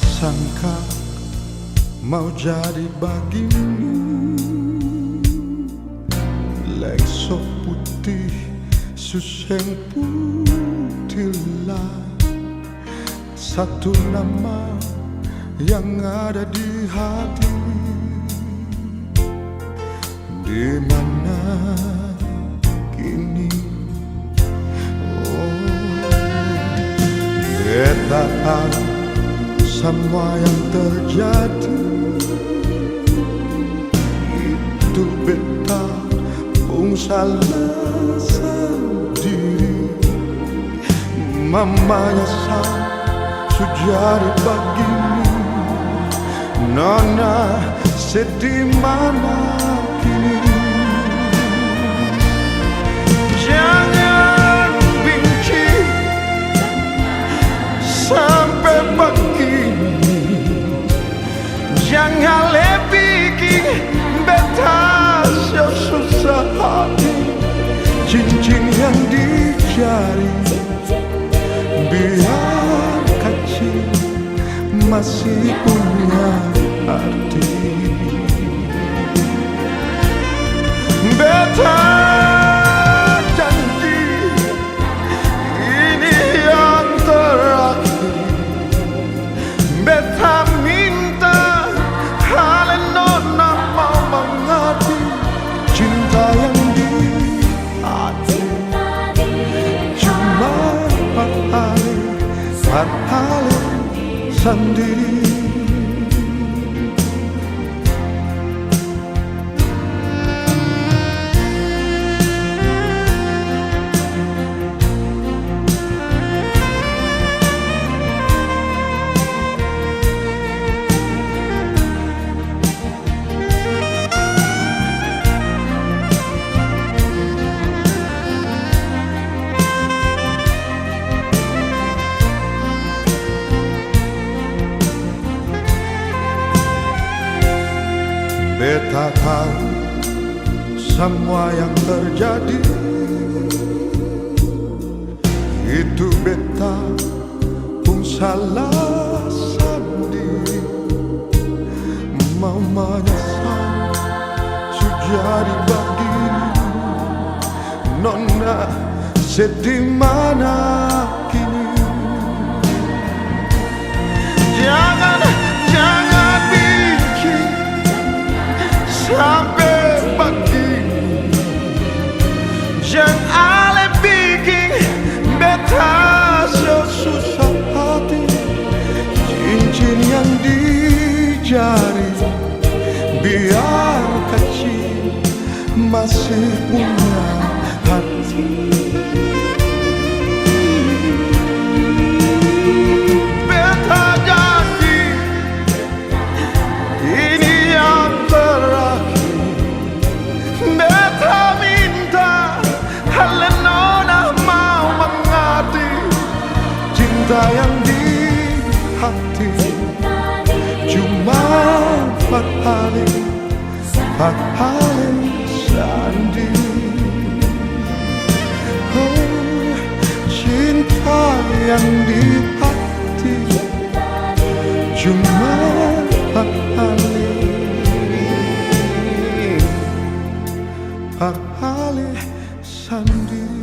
sangka mau jadi bagimu. Lekso putih suseng putih lah, satu nama yang ada di hati. Di mana kini? Beta tahu semua yang terjadi, itu beta pun salah sendiri. Mamanya sujari bagimu, nona sedih mana kini? Jangan benci sampai begini, jangan bikin beta susah hati. Cincin yang di jari biar kecil masih punya arti. Beta janji ini yang terakhir. Beta minta kalian nona mau mengerti cinta yang di hati. Cuma empat hari sendiri. Beta tahu semua yang terjadi, itu beta pun salah sendiri. Mau menyesal sujari begini, nona sedih mana kini? Jangan benci sampai pagi, jangan bikin beta susah hati. Cincin yang di jari biar kecil masih punya hati. Beta janji ini yang terakhir. Beta minta kalian nona mau mengerti cinta yang di hati. Cuma empat hari sendiri. Oh, cinta yang di hati cuma empat hari sendiri.